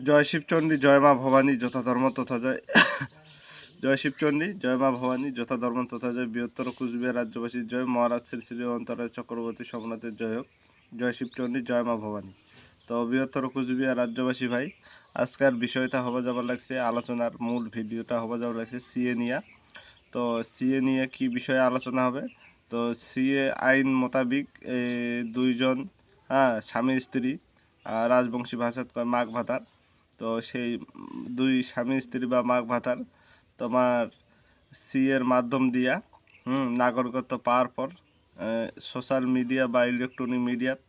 জয় শিবচণ্ডী, জয় মা ভবানী, যথা ধর্ম তথা জয়। জয় শিবচণ্ডী, জয় মা ভবানী, যথা ধর্ম তথা জয়। বৃহত্তর কুচবিহার রাজ্যবাসীর জয়। মহারাজ শ্রী শ্রী অন্তরায় চক্রবর্তী সোমনাথের জয় হোক। জয় শিবচণ্ডী, জয় মা ভবানী। তো বৃহত্তর কুচবিহার রাজ্যবাসী ভাই, আজকের বিষয়টা হওয়া যাবার লাগছে, আলোচনার মূল ভিডিওটা হওয়া যাবার লাগছে সিএ নিয়ে। তো সিএ নিয়ে কি বিষয়ে আলোচনা হবে? তো সিএ আইন মোতাবিক দুইজন, স্বামী স্ত্রী, রাজবংশী ভাষাত কয় মাঘ ভাতার। তো সেই দুই স্বামী স্ত্রী বা মাঘ ভাতার তোমার সিএর মাধ্যম দিয়া নাগরিকত্ব পাওয়ার পর সোশ্যাল মিডিয়া বা ইলেকট্রনিক মিডিয়াত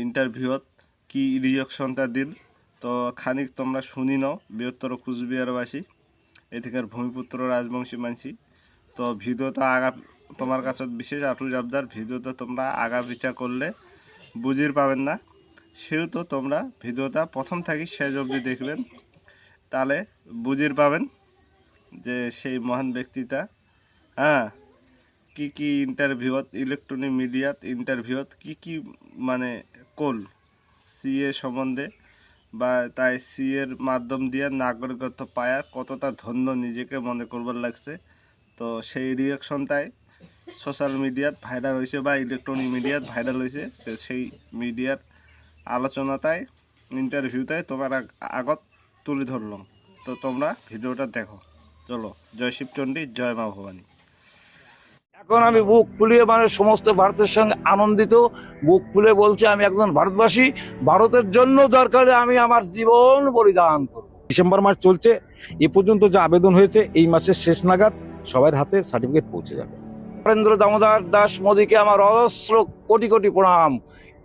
ইন্টারভিউত কি রিয়াকশনটা দিল, তো খানিক তোমরা শুনি নাও বৃহত্তর কুচবিহারবাসী, এদিকের ভূমিপুত্র রাজবংশী মানসি। তো ভিডিওটা আগা তোমার কাছে বিশেষ আটু জাবদার, ভিডিওটা তোমরা আগা পিছা করলে বুঝির পাবেন না, সেহেতু তোমরা ভিডিওটা প্রথম থাকি শেষ অবধি দেখবেন, তাহলে বুঝির পাবেন যে সেই মহান ব্যক্তিটা কি কি ইন্টারভিউত, ইলেকট্রনিক মিডিয়াত ইন্টারভিউত কি মানে কল সিএ সম্বন্ধে, বা তাই সিএর মাধ্যম দিয়ে নাগরিকত্ব পায়া কতটা ধন্য নিজেকে মনে করবার লাগছে। তো সেই রিয়াকশনটাই সোশ্যাল মিডিয়াত ভাইরাল হয়েছে বা ইলেকট্রনিক মিডিয়াত ভাইরাল হয়েছে, সেই মিডিয়ার আলোচনাটাই ইন্টারভিউটাই তোমার আগত তুলে ধরলাম। তো তোমরা ভিডিওটা দেখো, চলো। জয় শিবচণ্ডী, জয় মা ভবানী। এখন আমি বুক ফুলিয়ে সমস্ত ভারতের সঙ্গে আনন্দিত, বুক ফুলে বলছি আমি একজন ভারতবাসী, ভারতের জন্য দরকারে আমি আমার জীবন বলিদান করব। ডিসেম্বর মাস চলছে, এ পর্যন্ত যে আবেদন হয়েছে এই মাসের শেষ নাগাদ সবার হাতে সার্টিফিকেট পৌঁছে যাবে। নরেন্দ্র দামোদর দাস মোদীকে আমার অজস্র কোটি কোটি প্রণাম,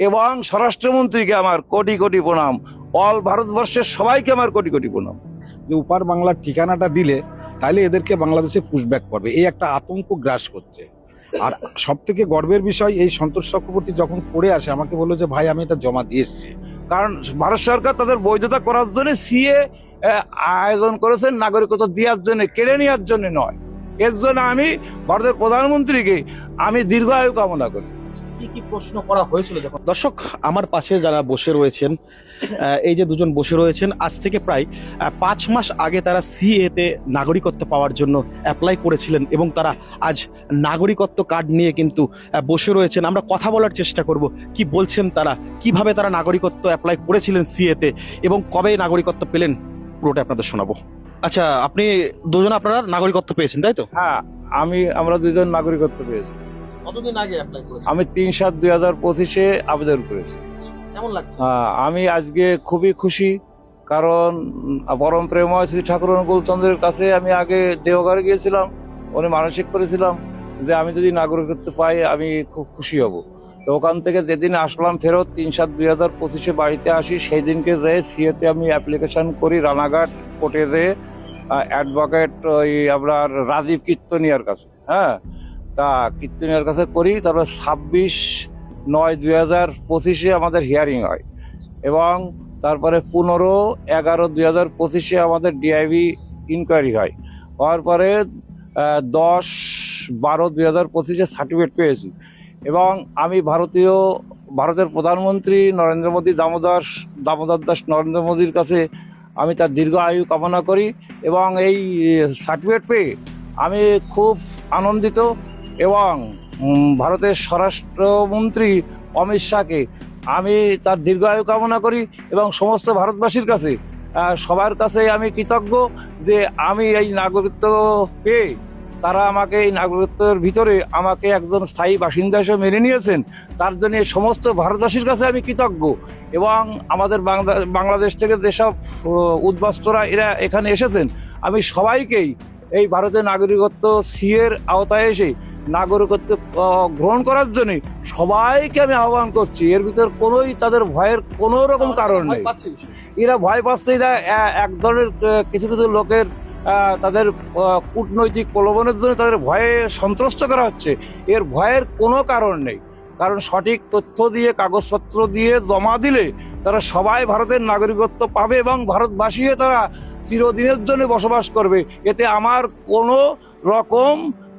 এবং স্বরাষ্ট্রমন্ত্রীকে আমার কোটি কোটি প্রণাম, অল ভারতবর্ষের সবাইকে আমার কোটি কোটি প্রণাম। যে উপার বাংলার ঠিকানাটা দিলে তাহলে এদেরকে বাংলাদেশে পুশব্যাক করবে, এই একটা আতঙ্ক গ্রাস করছে। আর সব থেকে গর্বের বিষয়, এই সন্তোষ চক্রবর্তী যখন করে আসে আমাকে বললো যে ভাই আমি এটা জমা দিয়ে এসছি। কারণ ভারত সরকার তাদের বৈধতা করার জন্য সিএ আয়োজন করেছেন, নাগরিকত্ব দেওয়ার জন্য, কেড়ে নেওয়ার জন্য নয়। এর জন্য আমি ভারতের প্রধানমন্ত্রীকে আমি দীর্ঘায়ু কামনা করি। কি কি প্রশ্ন করা হয়েছিল যখন? দর্শক, আমার পাশে যারা বসে রয়েছেন, এই যে দুজন বসে রয়েছেন, আজ থেকে প্রায় 5 মাস আগে তারা সিএতে নাগরিকত্ব পাওয়ার জন্য অ্যাপ্লাই করেছিলেন এবং তারা আজ নাগরিকত্ব কার্ড নিয়ে কিন্তু বসে রয়েছেন। আমরা কথা বলার চেষ্টা করব, কি বলছেন তারা, কিভাবে তারা নাগরিকত্ব অ্যাপ্লাই করেছিলেন সিএতে এবং কবে নাগরিকত্ব পেলেন, পুরোটা আপনাদের শোনাবো। আচ্ছা, আপনি দুজন আপনারা নাগরিকত্ব পেয়েছেন, তাই তো? হ্যাঁ, আমরা দুজন নাগরিকত্ব পেয়েছি। কতদিন আগে অ্যাপ্লাই করেছেন? আমি 3/7/2025 আবেদন করেছি। কেমন লাগছে? আমি আজকে খুবই খুশি, কারণ পরম প্রেমময় শ্রী ঠাকুর অনুকূলচন্দ্রের কাছে আমি আগে দেওঘরে গিয়েছিলাম, উনি মানসিক করেছিলাম যে আমি যদি নাগরিকত্ব পাই আমি খুব খুশি হব। তো ওখান থেকে যেদিন আসলাম ফেরত 3/7/2025 বাড়িতে আসি, সেই দিনকে যেয়ে সিএতে আমি অ্যাপ্লিকেশন করি রানাঘাট কোর্টে যেয়ে, অ্যাডভোকেট ওই আপনার রাজীব কীর্তনিয়ার কাছে। তা কীর্তনিয়ার কাছে করি, তারপর 26/9/2025 আমাদের হিয়ারিং হয়, এবং তারপরে 15/11/2025 আমাদের ডিআইবি ইনকোয়ারি হয়। হওয়ার পরে 10/12/2025 সার্টিফিকেট পেয়েছি, এবং আমি ভারতের প্রধানমন্ত্রী নরেন্দ্র মোদী, দামোদর দাস নরেন্দ্র মোদীর কাছে আমি তার দীর্ঘ আয়ু কামনা করি, এবং এই সার্টিফিকেট পেয়ে আমি খুব আনন্দিত। এবং ভারতের স্বরাষ্ট্রমন্ত্রী অমিত শাহকে আমি তার দীর্ঘায়ু কামনা করি, এবং সমস্ত ভারতবাসীর কাছে, সবার কাছে আমি কৃতজ্ঞ যে আমি এই নাগরিকত্ব পেয়ে তারা আমাকে এই নাগরিকত্বের ভিতরে আমাকে একজন স্থায়ী বাসিন্দা হিসেবে মেনে নিয়েছেন। তার জন্য সমস্ত ভারতবাসীর কাছে আমি কৃতজ্ঞ, এবং আমাদের বাংলাদেশ থেকে যেসব উদ্বাস্তুরা এরা এখানে এসেছেন, আমি সবাইকেই এই ভারতের নাগরিকত্ব সিএর আওতায় এসে নাগরিকত্ব গ্রহণ করার জন্য সবাইকে আমি আহ্বান করছি। এর ভিতর তাদের ভয়ের কোনো রকম কারণ নেই। এরা ভয় পাচ্ছে, এরা এক ধরনের কিছু কিছু লোকের তাদের কূটনৈতিক প্রলোভনের জন্য তাদের ভয়ে সন্ত্রস্ত করা হচ্ছে। এর ভয়ের কোনো কারণ নেই, কারণ সঠিক তথ্য দিয়ে, কাগজপত্র দিয়ে জমা দিলে তারা সবাই ভারতের নাগরিকত্ব পাবে, এবং ভারতবাসী তারা চিরদিনের জন্য বসবাস করবে। এতে আমার কোনো রকম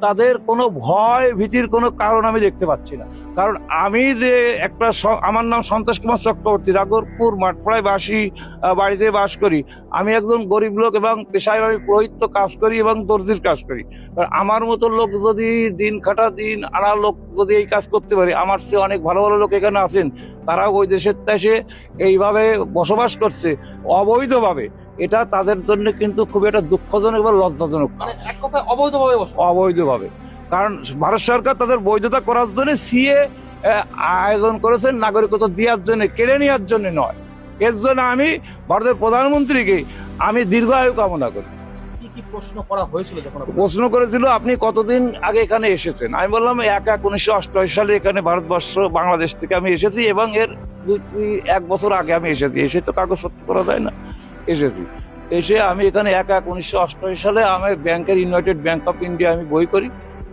তাদের কোনো ভয় ভীতির কোনো কারণ আমি দেখতে পাচ্ছি না। কারণ আমি যে একটা আমার নাম সন্তোষ কুমার চক্রবর্তী, রাঘবপুর মাঠপাড়ায় বাড়িতে বাস করি। আমি একজন গরিব লোক এবং পেশায় আমি পুরোহিত্য কাজ করি এবং দর্জির কাজ করি। আমার মতো লোক যদি দিন খাটা দিন আনা লোক যদি এই কাজ করতে পারে, আমার চেয়ে অনেক ভালো ভালো লোক এখানে আছেন, তারাও ওই দেশের দেশে এইভাবে বসবাস করছে অবৈধভাবে। এটা তাদের জন্য কিন্তু খুব একটা দুঃখজনক এবং লজ্জাজনক। মানে এক কথায় অবৈধভাবে বসে। অবৈধভাবে, কারণ ভারত সরকার তাদের বৈধতা করার জন্য সিএ আয়োজন করেছেন, নাগরিকত্ব দেওয়ার জন্য, কেড়ে নেওয়ার জন্য নয়। এর জন্য আমি ভারতের প্রধানমন্ত্রীকে আমি দীর্ঘ আয়ু কামনা করি। কি কি প্রশ্ন করা হয়েছিল যখন আপনারা- প্রশ্ন করেছিল আপনি কতদিন আগে এখানে এসেছেন। আমি বললাম ১/১/১৯৮৮ সালে এখানে ভারতবর্ষ বাংলাদেশ থেকে আমি এসেছি এবং এর 1 বছর আগে আমি এসেছি। এসে তো কাগজপত্র করা যায় না, এসেছি। এসে আমি এখানে ১/১/১৯৮৮ সালে আমি ব্যাংকের ইউনাইটেড ব্যাংক অফ ইন্ডিয়া আমি বই করি,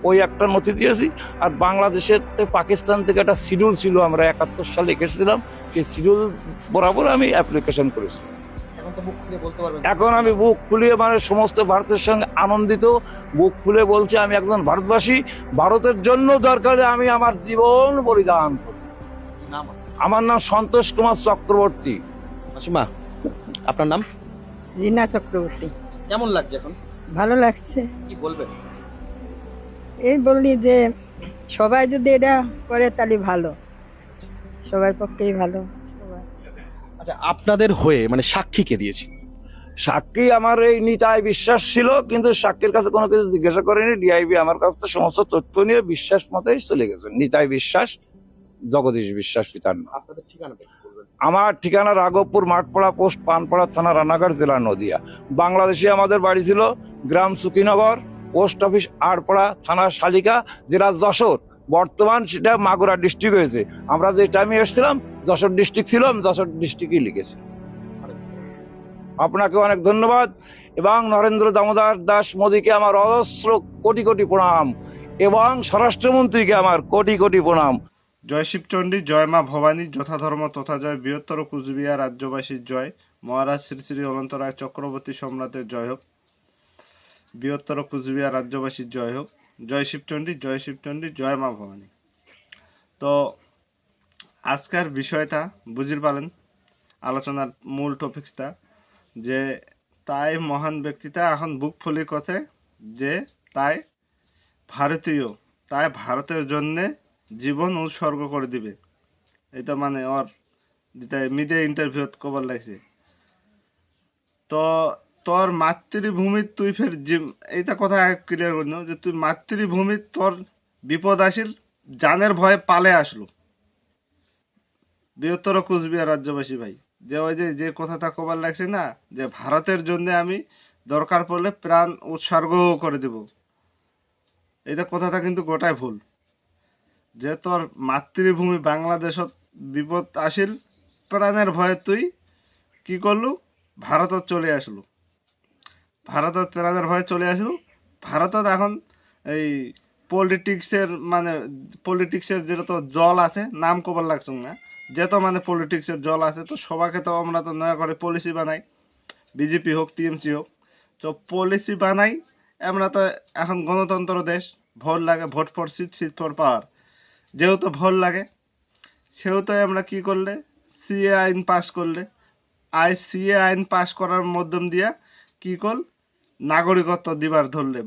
ওই একটা নথি দিয়েছি। আর বাংলাদেশের পাকিস্তান থেকে একটা শিডিউল ছিল, আমরা ৭১ সালে এসেছিলাম, সেই শিডিউল বরাবর আমি অ্যাপ্লিকেশন করেছি। এখন তো মুখ খুলে বলতে পারবেন। এখন আমি বুক ফুলিয়ে মানে সমস্ত ভারতের সঙ্গে আনন্দিত, বুক খুলে বলছি আমি একজন ভারতবাসী। ভারতের জন্য দরকারে আমি আমার জীবন বলিদান করি। নাম আমার নাম সন্তোষ কুমার চক্রবর্তী। মাসিমা, আপনার নাম? রিনা চক্রবর্তী। কেমন লাগছে এখন? ভালো লাগছে। কি বলবেন? এই বললি যে সবাই যদি এটা করে তাহলে ভালো, সবার পক্ষেই ভালো। আচ্ছা, আপনাদের হয়ে মানে সাক্ষী কে দিয়েছে? সাক্ষী আমার এই নিতাই বিশ্বাস ছিল, কিন্তু সাক্ষীর কাছে কোনো কিছু জিজ্ঞাসা করেনি। ডিআইবি আমার কাছ থেকে সমস্ত তথ্য নিয়ে বিশ্বাস মতেই চলে গেছে। নিতাই বিশ্বাস, জগদীশ বিশ্বাস পিতার নাম। আপনাদের ঠিকানাটা কি বলবেন? আমার ঠিকানা রাঘবপুর মাঠপাড়া পোস্ট, পানপাড়া থানা, রানাঘাট জেলা, নদিয়া। বাংলাদেশে আমাদের বাড়ি ছিল গ্রাম সুকিনগর, পোস্ট অফিস আড়পাড়া, থানা শালিকা, জেলা যশোর। বর্তমান সেটা মাগুরা ডিস্ট্রিক্ট হয়েছে। আমরা যে টাইমে এসেছিলাম যশোর ডিস্ট্রিক্ট ছিল, আমি যশোর ডিস্ট্রিক্টই লিখেছি। আপনাকে অনেক ধন্যবাদ এবং নরেন্দ্র দামোদর দাস মোদীকে আমার অজস্র কোটি কোটি প্রণাম এবং স্বরাষ্ট্রমন্ত্রীকে আমার কোটি কোটি প্রণাম। জয় শিবচণ্ডী, জয় মা ভবানী, যথাধর্ম তথা জয়, বৃহত্তর কুচবিহার রাজ্যবাসীর জয়, মহারাজ শ্রী শ্রী অনন্তরায় চক্রবর্তী সম্রাটের জয় হোক, বৃহত্তর কুচবিহার রাজ্যবাসীর জয় হোক। জয় শিবচণ্ডী, জয় শিবচণ্ডী, জয় মা ভবানী। তো আজকের বিষয়টা বুঝির পালেন, আলোচনার মূল টপিক্সটা, যে তাই মহান ব্যক্তিটা এখন বুক ফুলি কথা যে তাই ভারতীয়, তাই ভারতের জন্যে জীবন উৎসর্গ করে দিবে। এটা মানে ওর যেটা মিডিয়া ইন্টারভিউত কবার লাগছে। তো তোর মাতৃভূমির তুই ফের এইটা কথা ক্লিয়ার করে নাও যে তুই মাতৃভূমির তোর বিপদ আসিল, জানের ভয়ে পালে আসলো বৃহত্তর কুচবিহার রাজ্যবাসী ভাই। যে ওই যে কথাটা কবার লাগছে না, যে ভারতের জন্য আমি দরকার পড়লে প্রাণ উৎসর্গ করে দেব, এইটা কথাটা কিন্তু গোটাই ভুল। যে তোর মাতৃভূমি বাংলাদেশত বিপদ আসিল, প্রাণের ভয়ে তুই কি করলু, ভারতত চলে আসলু। ভারতত প্রাণের ভয়ে চলে আসলু। ভারতত এখন এই পলিটিক্সের যেটা তো জল আছে, নাম কবার লাগছ না, যে তো মানে পলিটিক্সের জল আছে। তো সবাইকে তো আমরা তো নয়া করে পলিসি বানাই, বিজেপি হোক টিএমসি হোক, তো পলিসি বানাই। আমরা তো এখন গণতন্ত্র দেশ, ভোট লাগে, vote for seat, seat for power. যেহেতু ভোট লাগে সেহেতু আমরা কি করলে, সিএ আইন পাস করলে, সিএ আইন পাস করার মাধ্যম দিয়া কি কর নাগরিকত্ব দিবার ধরলে,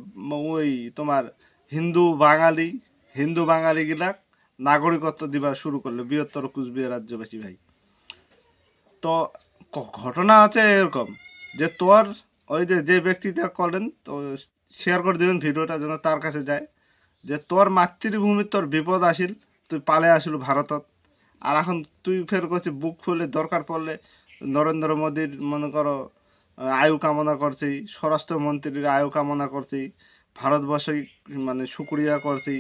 ওই তোমার হিন্দু বাঙালিগুলা নাগরিকত্ব দিবার শুরু করলে বৃহত্তর কুচবিহার রাজ্যবাসী ভাই। তো ঘটনা আছে এরকম যে তোর ওই যে ব্যক্তিটা করেন, তো শেয়ার করে দেবেন ভিডিওটা যেন তার কাছে যায়, যে তোর মাতৃভূমির তোর বিপদ আসিল, তুই পালে আসিল ভারতত। আর এখন তুই ফের করছিস বুক ফুলে দরকার পড়লে নরেন্দ্র মোদীর মনে করো আয়ু কামনা করছি, স্বরাষ্ট্রমন্ত্রীর আয়ু কামনা করছি, ভারতবর্ষে মানে শুক্রিয়া করছি,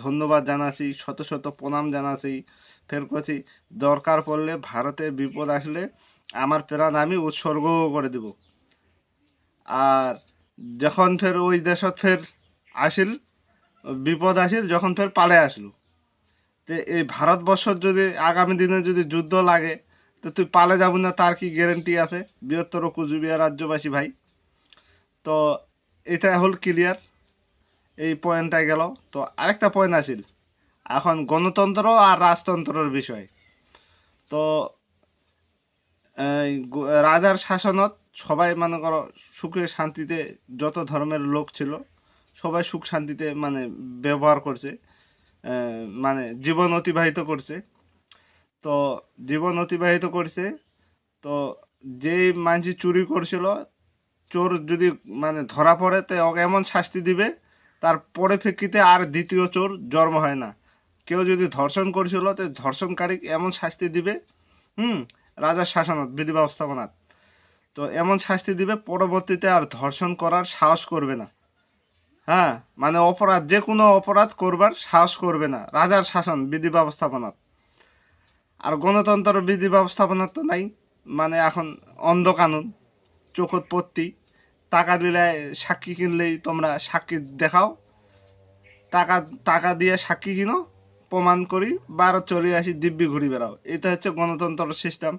ধন্যবাদ জানাচ্ছি, শত শত প্রণাম জানাচ্ছি। ফের করছি দরকার পড়লে ভারতে বিপদ আসলে আমার প্রাণ আমি উৎসর্গ করে দেব। আর যখন ফের ওই দেশত ফের আসিল বিপদ আসিল, যখন ফের পালে আসলো, যে এই ভারতবর্ষর যদি আগামী দিনে যদি যুদ্ধ লাগে, তো তুই পালে যাব না তার কি গ্যারেন্টি আছে বৃহত্তর কুচবিহার রাজ্যবাসী ভাই? তো এটা হল ক্লিয়ার। এই পয়েন্টটা গেল। তো আরেকটা পয়েন্ট আছিল এখন গণতন্ত্র আর রাজতন্ত্রের বিষয়। তো এই রাজার শাসনত সবাই মনে করো সুখে শান্তিতে, যত ধর্মের লোক ছিল সবাই সুখ শান্তিতে মানে ব্যবহার করছে, মানে জীবন অতিবাহিত করছে। তো জীবন অতিবাহিত করছে। তো যেই মানুষ চুরি করছিল, চোর যদি মানে ধরা পড়ে তো ওকে এমন শাস্তি দিবে তার পরিপ্রেক্ষিতে আর দ্বিতীয় চোর জন্ম হয় না। কেউ যদি ধর্ষণ করছিল তো ধর্ষণকারী এমন শাস্তি দিবে, রাজার শাসনত বিধি ব্যবস্থাপনাত, তো এমন শাস্তি দিবে পরবর্তীতে আর ধর্ষণ করার সাহস করবে না। হ্যাঁ, মানে অপরাধ, যে কোনো অপরাধ করবার সাহস করবে না রাজার শাসন বিধি ব্যবস্থাপনাত। আর গণতন্ত্র বিধি ব্যবস্থাপনা তো নাই, মানে এখন অন্ধ কানুন, চোখত পত্তি, টাকা দিলে সাক্ষী কিনলেই তোমরা সাক্ষী দেখাও, টাকা টাকা দিয়ে সাক্ষী কিনো, প্রমাণ করি, 12-84 দিব্যি ঘুরি বেড়াও। এটা হচ্ছে গণতন্ত্রের সিস্টেম।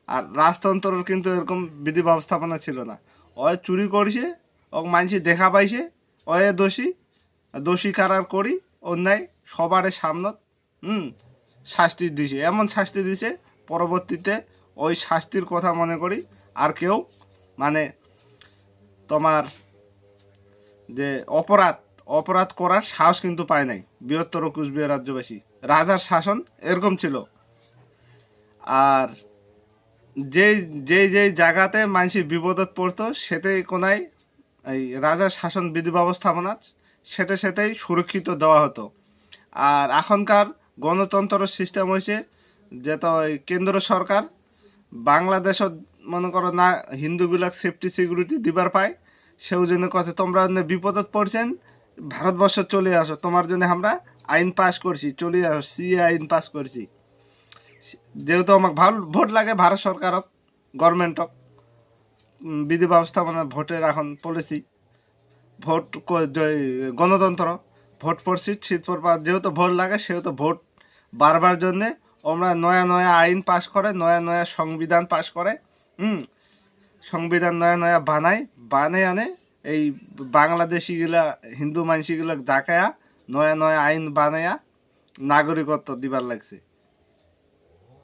আর রাজতন্ত্রের কিন্তু এরকম বিধি ব্যবস্থাপনা ছিল না। ওই চুরি করছে, ও মানুষ দেখা পাইছে, ওই দোষী, দোষী কারার করি অন্যায় সবার সামনত শাস্তি দিছে, এমন শাস্তি দিছে পরবর্তীতে ওই শাস্তির কথা মনে করি আর কেউ মানে তোমার যে অপরাধ করার সাহস কিন্তু পায় নাই বৃহত্তর কুচবিহার রাজ্যবাসী। রাজার শাসন এরকম ছিল। আর যেই জায়গাতে মানুষের বিপদত পড়তো সেটাই কোনায় এই রাজার শাসন বিধি ব্যবস্থাপনা সেটাই সুরক্ষিত দেওয়া হতো। আর এখনকার গণতন্ত্র সিস্টেম হয়েছে যে তো কেন্দ্র সরকার বাংলাদেশত মনে করো না হিন্দুগুলাক সেফটি সিকিউরিটি দিবার পায়, সেও জন্য কথা তোমরা বিপদত পড়ছেন, ভারতবর্ষ চলে আসো, তোমার জন্য আমরা আইন পাস করছি, চলে আসো, সিএ আইন পাস করছি। যেহেতু আমাকে ভালো ভোট লাগে ভারত সরকারক, গভর্নমেন্টক, বিধি ব্যবস্থাপনা ভোটের এখন পলিসি, ভোট গণতন্ত্র, ভোট পড়ছি শীত পর যেহেতু ভোট লাগে সেহেতু ভোট বারবার জন্যে আমরা নয়া আইন পাস করে, নয়া সংবিধান পাস করে, সংবিধান নয়া বানায় আনে এই বাংলাদেশিগুলা হিন্দু মানুষগুলা ডাকায়া নয়া আইন বানায়া নাগরিকত্ব দিবার লাগছে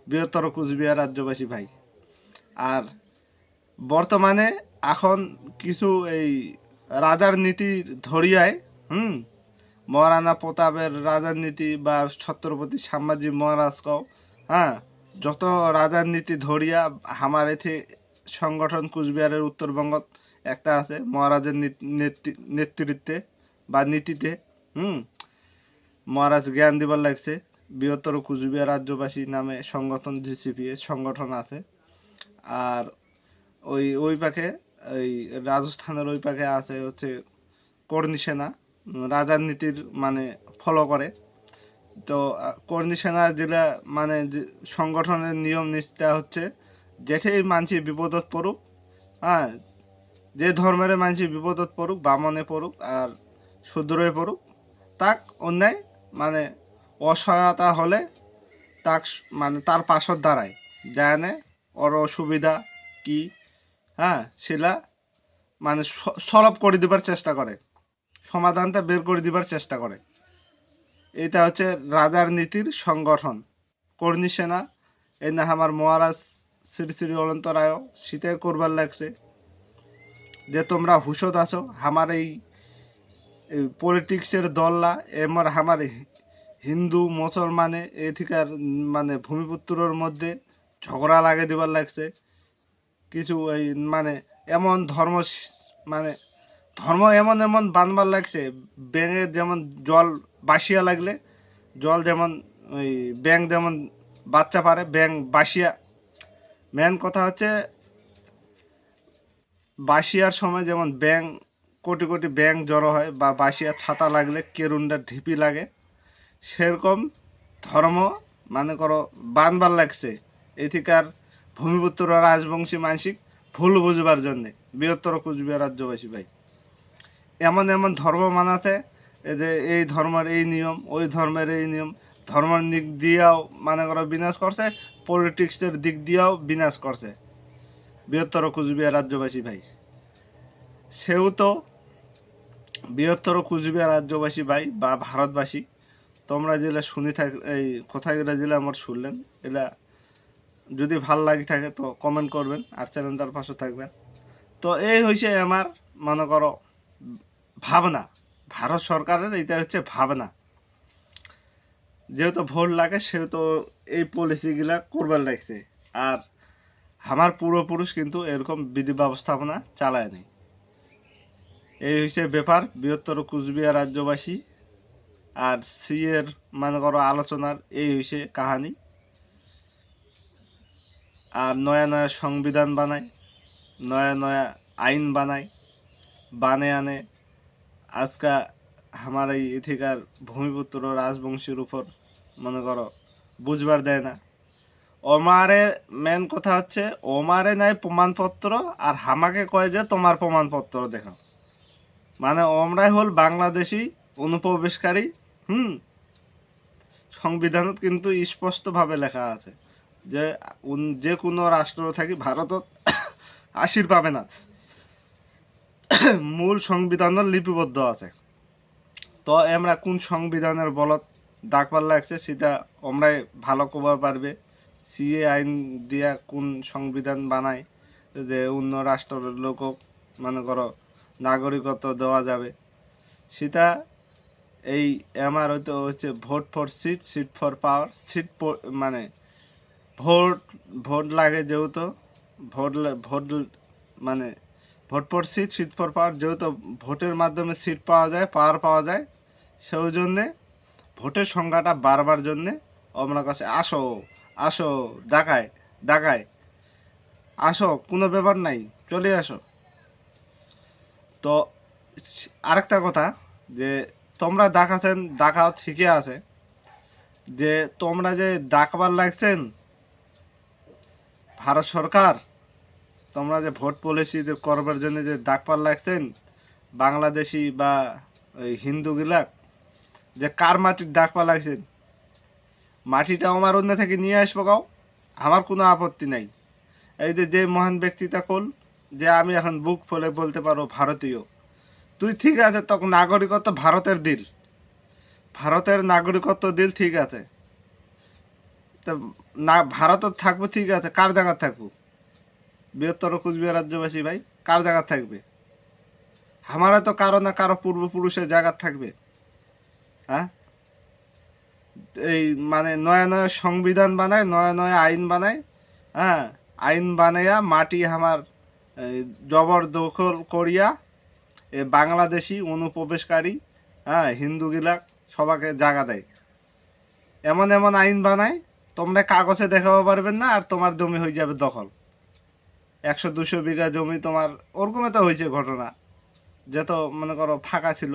বৃহত্তর কুচবিহার রাজ্যবাসী ভাই। আর বর্তমানে এখন কিছু এই রাজার নীতি ধরিয়ায় মহারানা প্রতাপের রাজার নীতি বা ছত্রপতি সম্ভাজি মহারাজকেও, যত রাজার নীতি ধরিয়া আমার এতে সংগঠন কুচবিহারের উত্তরবঙ্গত একটা আছে মহারাজের নেতৃত্বে বা নীতিতে মহারাজ জ্ঞান দিবার লাগছে। বৃহত্তর কুচবিহার রাজ্যবাসী নামে সংগঠন জিসিপি সংগঠন আছে। আর ওই পাখে ওই রাজস্থানের ওই পাখে আছে হচ্ছে কর্ণী সেনা, রাজার নীতির মানে ফলো করে। তো কর্ণী সেনা যেটা মানে সংগঠনের নিয়ম নিষ্ঠা হচ্ছে যেটাই মানসি বিপদত পড়ুক, যে ধর্মের মানসি বিপদত পড়ুক, বামনে পড়ুক আর শূদ্রে পড়ুক, তাক অন্যায় মানে অসহায়তা হলে তাক মানে তার পাশত দাঁড়ায়, জানে ওর অসুবিধা কি, সেটা মানে সলভ করে দিবার চেষ্টা করে, সমাধানটা বের করে দিবার চেষ্টা করে। এটা হচ্ছে রাজার নীতির সংগঠন কর্ণী সেনা। এই না আমার মহারাজ শ্রী শ্রী অনন্ত রায় শীতে করবার লাগছে যে তোমরা হুশত আছো, আমার এই পলিটিক্সের দললা এমর আমার হিন্দু মুসলমানে এথিকার মানে ভূমিপুত্রর মধ্যে ঝগড়া লাগে দিবার লাগছে। কিছু এই মানে এমন ধর্ম এমন বানবার লাগছে, ব্যাঙের যেমন জল বাসিয়া লাগলে জল যেমন ওই ব্যাঙ যেমন বাচ্চা পারে, ব্যাঙ বাসিয়া, মেন কথা হচ্ছে বাসিয়ার সময় যেমন ব্যাঙ কোটি কোটি ব্যাঙ জড়ো হয় বা বাসিয়া ছাতা লাগলে কেরুন্ডা ঢিপি লাগে, সেরকম ধর্ম মানে করো বানবার লাগছে এথিকার ভূমিপুত্র রাজবংশী মানসিক ভুল বুঝবার জন্যে বৃহত্তর কুচবিহার রাজ্যবাসী ভাই। এমন ধর্ম মানাতে যে এই ধর্মের এই নিয়ম, ওই ধর্মের এই নিয়ম, ধর্মের দিক দিয়েও মানে করো বিনাশ করছে, পলিটিক্সের দিক দিয়েও বিনাশ করছে বৃহত্তর কুচবিহার রাজ্যবাসী ভাই। সেও তো বৃহত্তর কুচবিহার রাজ্যবাসী ভাই বা ভারতবাসী, তোমরা যেটা শুনি এই কথাগুলো যেটা আমার শুনলেন, এলা যদি ভাল লাগে থাকে তো কমেন্ট করবেন আর চ্যানেলটার পাশে থাকবেন। তো এই হয়েছে আমার মনে করো ভাবনা, ভারত সরকারের এইটা হচ্ছে ভাবনা। যেহেতু ভোট লাগে সেহেতু এই পলিসিগুলা করবার লাগছে। আর আমার পূর্বপুরুষ কিন্তু এরকম বিধি ব্যবস্থাপনা চালায়নি। এই হচ্ছে ব্যাপার বৃহত্তর কুচবিহার রাজ্যবাসী আর এর মনে করো আলোচনার এই হচ্ছে কাহানি। আর নয়া নয়া সংবিধান বানায়, নয়া নয়া আইন বানায়, আনে আজকা আমার এই এথিকার ভূমিপুত্র রাজবংশীর উপর মনে করো বুঝবার দেয় না। ওমারে মেন কথা হচ্ছে ওমারে নাই প্রমাণপত্র, আর হামাকে কয় যে তোমার প্রমাণপত্র দেখাও। মানে ওমরাই হল বাংলাদেশি অনুপ্রবেশকারী। সংবিধানত কিন্তু স্পষ্টভাবে লেখা আছে যে যে কোনো রাষ্ট্র থাকি ভারতত আসির পাবে না, মূল সংবিধানের লিপিবদ্ধ আছে। তো আমরা কোন সংবিধানের বলত ডাকবার লাগছে সেটা আমরাই ভালো করবার পারবে। সিএ আইন দিয়া কোন সংবিধান বানায় যে অন্য রাষ্ট্রের লোকক মনে করো নাগরিকত্ব দেওয়া যাবে, সেটা এই আমার হয়তো হচ্ছে vote for seat, seat for power. Seat মানে ভোট ভোট লাগে যেহেতু ভোট মানে vote for seat, seat for power, যেহেতু ভোটের মাধ্যমে সিট পাওয়া যায়, পাওয়ার পাওয়া যায়, সেই জন্যে ভোটের সংখ্যাটা বাড়বার জন্যে আপনার কাছে আসো আসো ডাকায় ডাকায় আসো, কোনো ব্যাপার নাই, চলে আসো। তো আরেকটা কথা যে তোমরা ডাকাছেন, ডাকাও ঠিকই আছে, যে তোমরা যে ডাকবার লাগছেন ভারত সরকার, তোমরা যে ভোট পলিসি করবার জন্য যে ডাকবার লাগছেন বাংলাদেশি বা ওই হিন্দুগুলাক, যে কার মাটির ডাকবার লাগছেন, মাটিটা আমার অন্য থেকে নিয়ে আসবো গাও, আমার কোনো আপত্তি নাই। এই যে মহান ব্যক্তিটা কল যে আমি এখন বুক ফলে বলতে পারো ভারতীয়, তুই ঠিক আছে, তখন নাগরিকত্ব ভারতের দিল, ভারতের নাগরিকত্ব দিল, ঠিক আছে, তা না ভারতের থাকবো, ঠিক আছে, কার জায়গা থাকবো? বৃহত্তর কুচবিহার রাজ্যবাসী ভাই, কার জায়গা থাকবে? আমারা তো কারো না কারো পূর্বপুরুষের জায়গা থাকবে। হ্যাঁ, এই মানে নয়া নয়া সংবিধান বানায়, নয়া নয়া আইন বানায়। হ্যাঁ, আইন বানাইয়া মাটি আমার জবরদখল করিয়া বাংলাদেশি অনুপ্রবেশকারী, হ্যাঁ, হিন্দুগুলা সবাকে জায়গা দেয়। এমন এমন আইন বানায় তোমরা কাগজে দেখাবো পারবেন না, আর তোমার জমি হয়ে যাবে দখল। 100-200 বিঘা জমি তোমার, ওরকমে তো হয়েছে ঘটনা, যে তো মনে করো ফাঁকা ছিল,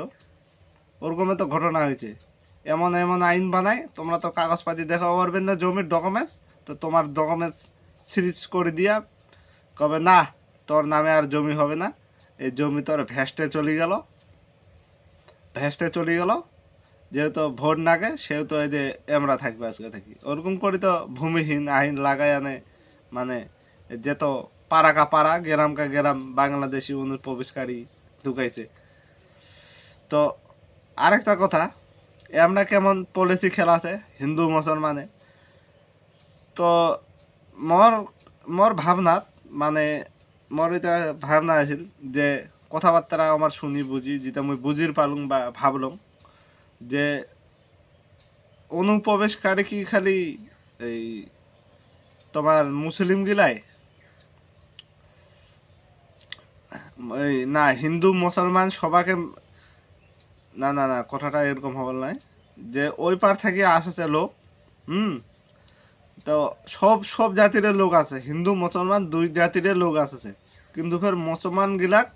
ওরকমে তো ঘটনা হয়েছে। এমন এমন আইন বানায় তোমরা তো কাগজপাতি দেখাবো পারবেন না, জমির ডকুমেন্টস, তো তোমার ডকুমেন্টস সিরিজ করে দিয়া কবে না তোর নামে আর জমি হবে না, এই জমি তোর ভেস্টে চলে গেল, ভেস্টে চলে গেল, যেহেতু ভোট নাগে সেহেতু এই যে আমরা থাকবে আজকে থাকি। ওরকম করে তো ভূমিহীন আইন লাগাই আনে, মানে যেত পাড়া কা পাড়া, গ্রাম কা গ্রাম বাংলাদেশি অনুপ্রবেশকারী ঢুকাইছে। তো আরেকটা কথা, আমরা কেমন পলিসি খেলা আছে হিন্দু মুসলমানে। তো মোর মোর ভাবনাত মানে মোর এটা ভাবনা আছিল যে কথাবার্তা আমার শুনি বুঝি, যেটা মুই বুঝির পালুম বা ভাবলাম যে অনুপ্রবেশকারী কি খালি এই তোমার মুসলিম গিলাই, এই না হিন্দু মুসলমান সবাকে, না না না কথাটা এরকম হবার নয়, যে ওই পার থেকে আসছে লোক, তো সব সব জাতির লোক আছে, হিন্দু মুসলমান দুই জাতির লোক আছে, কিন্তু ফের মুসলমান গিলাক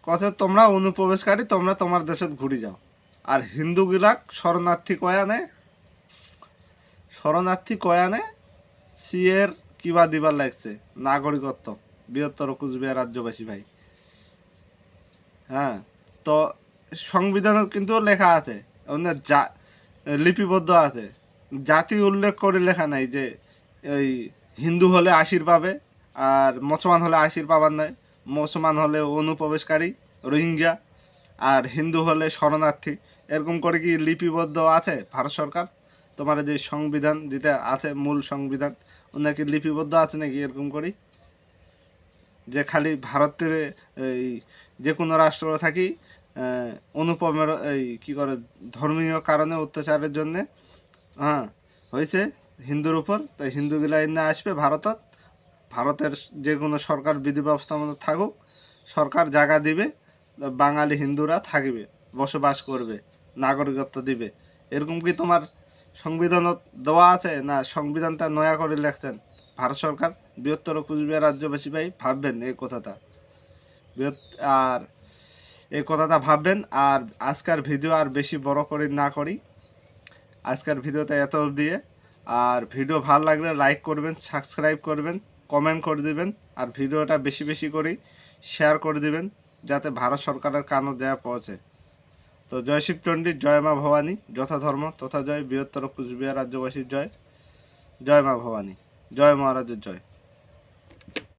কথা তোমরা অনুপ্রবেশকারী, তোমরা তোমার দেশে ঘুরে যাও। আর হিন্দু গিলাক শরণার্থী কয়ানে সিএর কিবা দিবার লাগছে নাগরিকত্ব, বৃহত্তর কুচবিহার রাজ্যবাসী ভাই। হ্যাঁ, তো সংবিধানে কিন্তু লেখা আছে, লিপিবদ্ধ আছে, জাতি উল্লেখ করে লেখা নাই যে এই হিন্দু হলে আশির পাবে আর মুসলমান হলে আশির পাবার নয়, মুসলমান হলে অনুপ্রবেশকারী রোহিঙ্গা, আর হিন্দু হলে শরণার্থী, এরকম করে কি লিপিবদ্ধ আছে ভারত সরকার? তোমার যে সংবিধান যেটা আছে, মূল সংবিধান, ওনাকে লিপিবদ্ধ আছে নাকি এরকম করি যে খালি ভারতের এই যে কোনো রাষ্ট্র থাকি অনুপমের এই কী করে ধর্মীয় কারণে অত্যাচারের জন্যে হ্যাঁ হয়েছে হিন্দুর উপর, তাই হিন্দুগুলা এনে আসবে ভারতত, ভারতের যে কোনো সরকার বিধি ব্যবস্থা মতো থাকুক, সরকার জায়গা দিবে, বাঙালি হিন্দুরা থাকবে, বসবাস করবে, নাগরিকত্ব দিবে। এরকম কি তোমার সংবিধানত দেওয়া আছে? না সংবিধানটা নয়া করে লেখছেন ভারত সরকার? বৃহত্তর কুচবিহার রাজ্যবাসী ভাই ভাববেন এই কথাটা, আর এই কথাটা ভাববেন। আর আজকের ভিডিও আর বেশি বড় করে না করি, আজকের ভিডিওতে এত দিয়ে। আর ভিডিও ভালো লাগলে লাইক করবেন, সাবস্ক্রাইব করবেন, কমেন্ট করে দিবেন, আর ভিডিওটা বেশি বেশি করে শেয়ার করে দিবেন যাতে ভারত সরকারের কানে দেয়া পৌঁছে। তো জয় শিবচণ্ডী, জয় মা ভবানী, যথা ধর্ম তথা জয়, বৃহত্তর কুচবিহার রাজ্যবাসীর জয়, জয় মা ভবানী, জয় মহারাজের জয়।